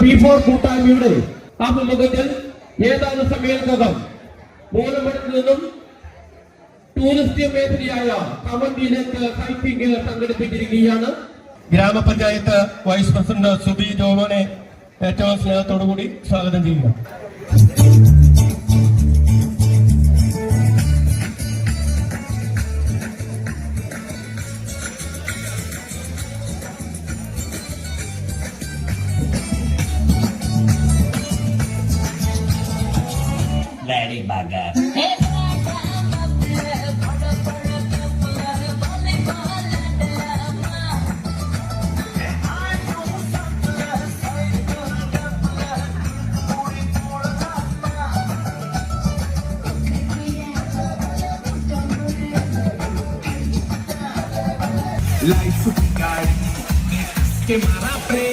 P4 കൂട്ടായ്മയുടെ ആഭിമുഖ്യത്തിൽ ഏതാനും സമയത്തിനകം മൂലമടത്തിൽ നിന്നും ടൂറിസ്റ്റ് മേഖലയായ കവന്തിയിലേക്ക് ഹൈക്കിംഗ് സംഘടിപ്പിച്ചിരിക്കുകയാണ്. ഗ്രാമപഞ്ചായത്ത് വൈസ് പ്രസിഡന്റ് സുബി ജോമോനെ ഏറ്റവും സ്നേഹത്തോടുകൂടി സ്വാഗതം ചെയ്യുക. Lady Gaga. Life guide, que marapre.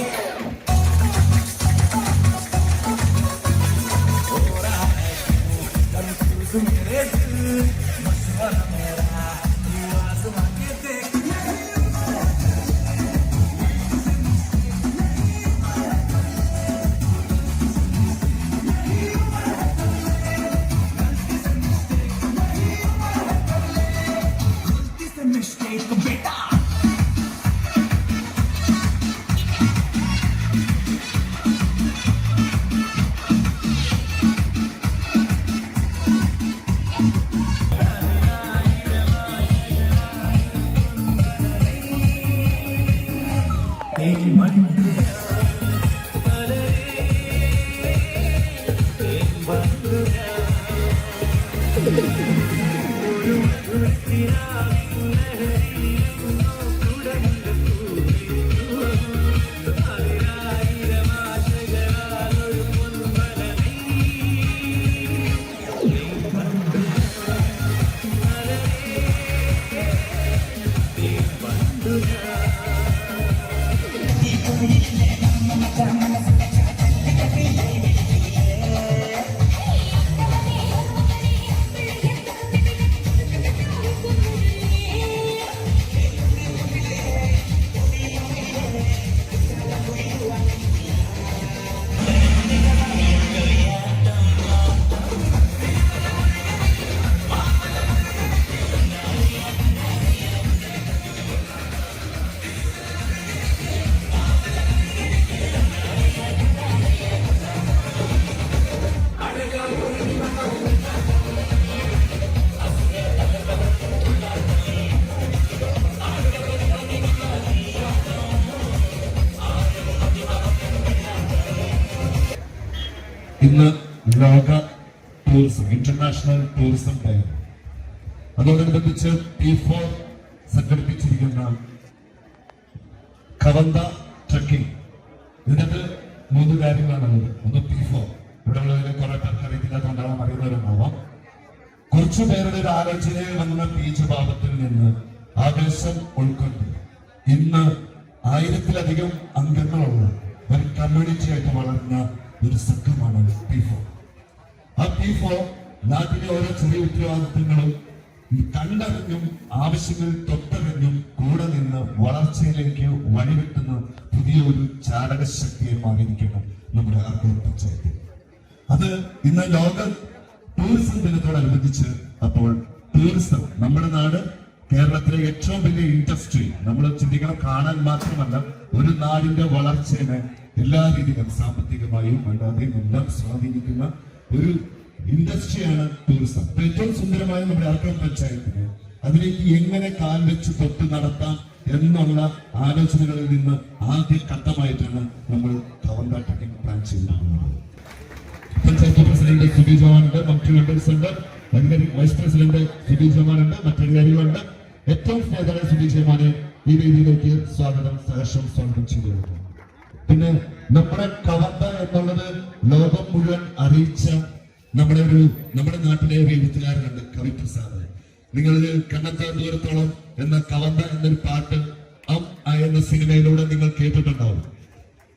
ഇന്ന് ലോക ടൂറിസം ഇന്റർനാഷണൽ ടൂറിസം ഡേ. അതോടനുബന്ധിച്ച് P4 സംഘടിപ്പിച്ചിരിക്കുന്ന കവന്ത ട്രക്കിംഗ്. ഇതിനകത്ത് 3 കാര്യങ്ങളാണുള്ളത്. ഒന്ന് P4, ഇവിടെ ഉള്ളവരെ കുറെ പേർക്ക് അറിയത്തില്ലാത്തതുകൊണ്ടാണ് അറിയുന്നവരുണ്ടാവാം. കുറച്ചു പേരുടെ ഒരു ആലോചനയിൽ വന്ന ബീച്ച് ഭാഗത്തിൽ നിന്ന് ആവേശം ഉൾക്കൊണ്ട് ഇന്ന് 1000-ലധികം അംഗങ്ങളുള്ള ഒരു കമ്മ്യൂണിറ്റി ആയിട്ട് വളർന്ന ഒരു സംഘമാണ് P4. ആ P4 നാട്ടിലെ ഓരോ ചെറിയ ഉത്തരവാദിത്തങ്ങളും കണ്ടറിഞ്ഞും ആവശ്യങ്ങൾ തൊട്ടറിഞ്ഞും കൂടെ നിന്ന് വളർച്ചയിലേക്ക് വഴിവെട്ടുന്ന പുതിയ ഒരു ചാലകശക്തിയെ മാറിയിരിക്കണം നമ്മുടെ ആർക്കോട് പഞ്ചായത്ത്. അത് ഇന്ന് ലോക ടൂറിസം ദിനത്തോടനുബന്ധിച്ച് അപ്പോൾ ടൂറിസം നമ്മുടെ നാട് കേരളത്തിലെ ഏറ്റവും വലിയ ഇൻഡസ്ട്രി. നമ്മൾ ചിന്തിക്കണം, കാണാൻ മാത്രമല്ല ഒരു നാടിന്റെ വളർച്ചയെ എല്ലാ രീതിയിലും സാമ്പത്തികമായും അല്ലാതെയും എല്ലാം സ്വാധീനിക്കുന്ന ഒരു ഇൻഡസ്ട്രിയാണ് ടൂറിസം. ഏറ്റവും സുന്ദരമായ നമ്മുടെ ആർക്കോട് പഞ്ചായത്തിന് അതിലേക്ക് എങ്ങനെ കാൽ വെച്ച് തൊട്ട് നടത്താം എന്നുള്ള ആലോചനകളിൽ നിന്ന് ആദ്യ ഘട്ടമായിട്ടാണ് നമ്മൾ കവന്ത ട്രക്കിംഗ് പ്ലാൻ ചെയ്തിട്ടുള്ളത്. പഞ്ചായത്ത് പ്രസിഡന്റ് സുബി ജോമാനുണ്ട്, മറ്റു മെമ്പേഴ്സ് ഉണ്ട്, വൈസ് പ്രസിഡന്റ് സുബി ജോമാനുണ്ട്, മറ്റധികാരികളുണ്ട്. ഏറ്റവും സ്നേഹിതരായ സുബി ജോമാനെ ഈ വേദിയിലേക്ക് സ്വാഗതം ചെയ്തു. പിന്നെ നമ്മുടെ കവന്ത എന്നുള്ളത് ലോകം മുഴുവൻ അറിയിച്ച നമ്മുടെ നാട്ടിലെ ഒരു എഴുത്തുകാരനുണ്ട്, കവിപ്രസാദ്. നിങ്ങൾ കണ്ണെത്താൻ ദൂരത്തോളം എന്ന കവന്ത എന്നൊരു പാട്ട് എന്ന സിനിമയിലൂടെ നിങ്ങൾ കേട്ടിട്ടുണ്ടാവും,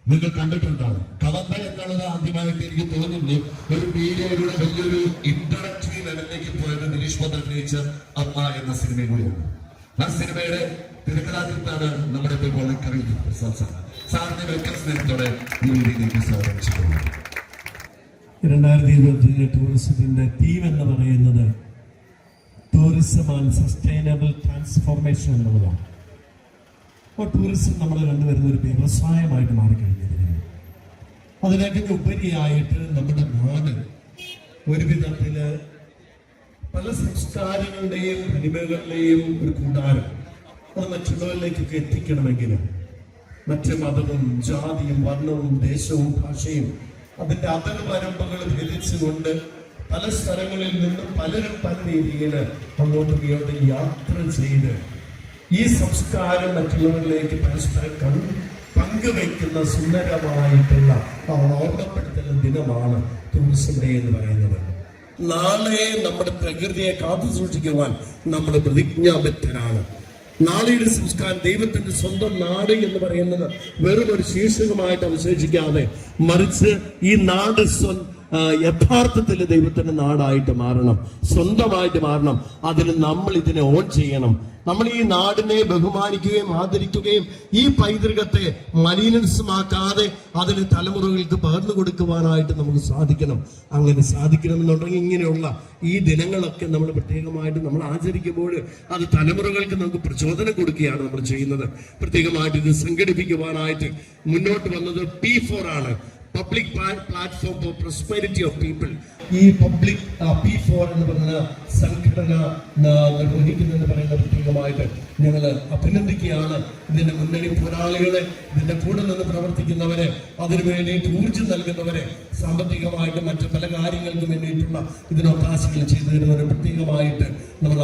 നിങ്ങൾ കണ്ടിട്ടുണ്ടാവും. കവന്ത എന്നുള്ളത് ആദ്യമായിട്ട് എനിക്ക് തോന്നുന്നു ഒരു മീഡിയയിലൂടെ വലിയൊരു ഇന്ററാക്റ്റീവ് ലെവലിലേക്ക് പോയത് നിരീഷ് പന്ത് അഭിനയിച്ച അമ്മ എന്ന സിനിമയിലൂടെയാണ്. ആ സിനിമയുടെ തിരുക്കലാദ്യത്താണ് നമ്മുടെ ഇപ്പോൾ കറിയിൽ സാറിന്റെ വെക്കൽ സ്നേഹത്തോടെ ഈ രീതിയിലേക്ക് സ്വാഗതം ചെയ്യുന്നു. 2025 ടൂറിസത്തിന്റെ തീം എന്ന് പറയുന്നത് ടൂറിസം ആൻഡ് സസ്റ്റൈനബിൾ ട്രാൻസ്ഫോർമേഷൻ എന്നുള്ളതാണ്. അപ്പോൾ ടൂറിസം നമ്മൾ കണ്ടുവരുന്ന ഒരു വ്യവസായമായിട്ട് മാറിക്കഴിഞ്ഞിരിക്കുന്നു. അതിനൊക്കെ ഉപരിയായിട്ട് നമ്മുടെ നാട് ഒരു വിധത്തില് പല സംസ്കാരങ്ങളുടെയും പ്രതിഭകളുടെയും ഒരു കൂടാരം അത് മറ്റുള്ളവരിലേക്കൊക്കെ എത്തിക്കണമെങ്കിൽ മറ്റ് മതവും ജാതിയും വർണ്ണവും ദേശവും ഭാഷയും അതിന്റെ അതിർവരമ്പുകൾ ഭേദിച്ചുകൊണ്ട് പല സ്ഥലങ്ങളിൽ നിന്നും പലരും പല രീതിയിൽ അങ്ങോട്ടും ഇങ്ങോട്ടും യാത്ര ചെയ്ത് ഈ സംസ്കാരം മറ്റുള്ളവരിലേക്ക് പരസ്പരം പങ്കുവെക്കുന്ന സുന്ദരമായിട്ടുള്ള ഓർമ്മപ്പെടുത്തുന്ന ദിനമാണ് ടൂറിസം ഡേ എന്ന് പറയുന്നത്. നാളെ നമ്മുടെ പ്രകൃതിയെ കാത്തു സൂക്ഷിക്കുവാൻ നമ്മൾ പ്രതിജ്ഞാബദ്ധരാണ്. നാളെയുടെ സംസ്കാരം ദൈവത്തിന്റെ സ്വന്തം നാട് എന്ന് പറയുന്നത് വെറും ഒരു ശീർഷകമായിട്ട് അവശേഷിക്കാതെ മറിച്ച് ഈ നാട് യഥാർത്ഥത്തിൽ ദൈവത്തിന്റെ നാടായിട്ട് മാറണം, സ്വന്തമായിട്ട് മാറണം. അതിന് നമ്മൾ ഇതിനെ ഓൺ ചെയ്യണം. നമ്മൾ ഈ നാടിനെ ബഹുമാനിക്കുകയും ആദരിക്കുകയും ഈ പൈതൃകത്തെ മലിനമാക്കാതെ അതിന് തലമുറകൾക്ക് പകർന്നു കൊടുക്കുവാനായിട്ട് നമുക്ക് സാധിക്കണം. അങ്ങനെ സാധിക്കണമെന്നുണ്ടെങ്കിൽ ഇങ്ങനെയുള്ള ഈ ദിനങ്ങളൊക്കെ നമ്മൾ പ്രത്യേകമായിട്ട് നമ്മൾ ആചരിക്കുമ്പോൾ അത് തലമുറകൾക്ക് നമുക്ക് പ്രചോദനം കൊടുക്കുകയാണ് നമ്മൾ ചെയ്യുന്നത്. പ്രത്യേകമായിട്ട് ഇത് സംഘടിപ്പിക്കുവാനായിട്ട് മുന്നോട്ട് വന്നത് P4 ആണ്, public platform for prosperity of people. ഈ പബ്ലിക് P4 എന്ന് പറയുന്ന സംഘടന നിർവഹിക്കുന്നതെന്ന് പറയുന്ന പ്രത്യേകമായിട്ട് ഞങ്ങൾ അഭിനന്ദിക്കുകയാണ്. ഇതിന്റെ മുന്നണി പോരാളികളെ, ഇതിന്റെ കൂടെ നിന്ന് പ്രവർത്തിക്കുന്നവരെ, അതിനു വേണ്ടിയിട്ട് ഊർജ്ജം നൽകുന്നവരെ, സാമ്പത്തികമായിട്ട് മറ്റു പല കാര്യങ്ങൾക്കും വേണ്ടിയിട്ടുള്ള ഇതിനവകാശങ്ങൾ ചെയ്തു തരുന്നവരെ പ്രത്യേകമായിട്ട് ഞങ്ങൾ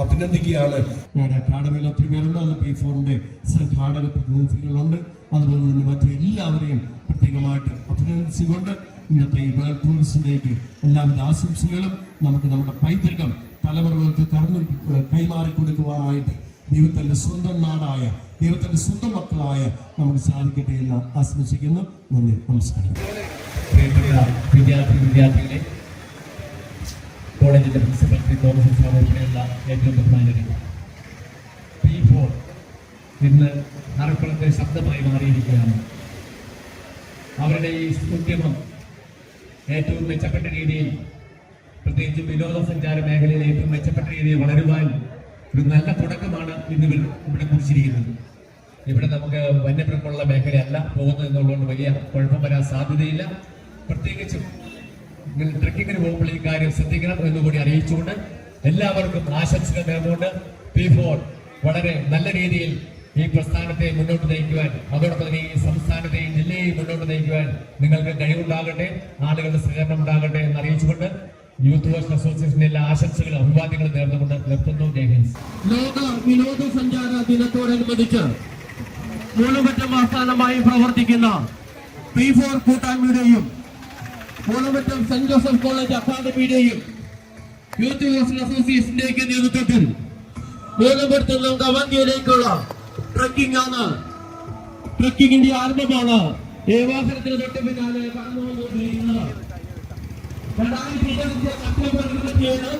അഭിനന്ദിക്കുകയാണ്. ഞങ്ങളുടെ അക്കാഡമിയിൽ ഒത്തിരി പേരുണ്ട്. അത് P4ന്റെ സംഘാടക പ്രതിനിധികളുണ്ട്. അതുപോലെ തന്നെ മറ്റു എല്ലാവരെയും പ്രത്യേകമായിട്ട് അഭിനന്ദിച്ചുകൊണ്ട് ഇന്നത്തെ ഈ വേൾഡ് ടൂറിസം ഡേക്ക് എല്ലാവിധ ആശംസകളും നമുക്ക് നമ്മുടെ പൈതൃകം തലമുറകൾക്ക് കൈമാറി കൊടുക്കുവാനായിട്ട് ദൈവത്തിന്റെ സ്വന്തം നാടായ, ദൈവത്തിന്റെ സ്വന്തം മക്കളായ നമുക്ക് സാധിക്കട്ടെ എന്ന് ആശംസിക്കുന്നു. നന്ദി, നമസ്കാരം. വിദ്യാർത്ഥികളെ, കോളേജിന്റെ പ്രിൻസിപ്പൽ തോമസ് സാർ ഉൾപ്പെടെയുള്ള ഏറ്റവും ബഹുമാനീയരെ, P4 ഇന്ന് ആറക്കുളത്തെ ശബ്ദമായി മാറിയിരിക്കുകയാണ്. അവരുടെ ഈ ഉദ്യമം ഏറ്റവും മെച്ചപ്പെട്ട രീതിയിൽ, പ്രത്യേകിച്ച് വിനോദസഞ്ചാര മേഖലയിൽ ഏറ്റവും മെച്ചപ്പെട്ട രീതിയിൽ വളരുവാൻ ഒരു നല്ല തുടക്കമാണ് ഇന്ന് ഇവിടെ കുറിച്ചിരിക്കുന്നത്. ഇവിടെ നമുക്ക് വന്യമൃഗങ്ങളുള്ള മേഖലയല്ല പോകുന്നത് എന്നുള്ളതുകൊണ്ട് വലിയ കുഴപ്പം വരാൻ സാധ്യതയില്ല. പ്രത്യേകിച്ചും ട്രക്കിങ്ങിന് പോകുമ്പോൾ ഈ കാര്യം ശ്രദ്ധിക്കണം എന്നുകൂടി അറിയിച്ചുകൊണ്ട് എല്ലാവർക്കും ആശംസകൾ നേർന്നുകൊണ്ട് P4 വളരെ നല്ല രീതിയിൽ ഈ പ്രസ്ഥാനത്തെ മുന്നോട്ട് നയിക്കുവാൻ, അതോടൊപ്പം തന്നെ ഈ സംസ്ഥാനത്തെയും ജില്ലയെയും മുന്നോട്ട് നയിക്കുവാൻ നിങ്ങൾക്ക് കഴിവുണ്ടാകട്ടെ, ആളുകളുടെ സഹകരണം ഉണ്ടാകട്ടെ എന്ന് അറിയിച്ചുകൊണ്ട് യൂത്ത് വേഴ്സ് അസോസിയേഷന്റെ എല്ലാ ആശംസകളും അഭിവാദ്യങ്ങളും നേർന്നുകൊണ്ട് നിർത്തുന്നു. ജയ് ഹിന്ദ്. ലോക വിനോദസഞ്ചാര ദിനത്തോടനുബന്ധിച്ച് മൂലമറ്റം ആസ്ഥാനമായി പ്രവർത്തിക്കുന്ന P4 കൂട്ടായ്മയുടെയും മൂലമറ്റം സെന്റ് ജോസഫ് കോളേജ് അക്കാദമിയുടെയും യൂത്ത് വേഴ്സ് അസോസിയേഷന്റെയൊക്കെ നേതൃത്വത്തിൽ മൂലമറ്റം നിന്നും കവന്തിയിലേക്കുള്ള ട്രക്കിംഗ് ആണ്. ട്രക്കിങ്ങിന്റെ ആരംഭമാണ്. ഈ വാഹനത്തിന് തൊട്ട് പിന്നാലെ കടന്നു വന്നുകൊണ്ടിരിക്കുന്നത് 2020 സെപ്റ്റംബർ 27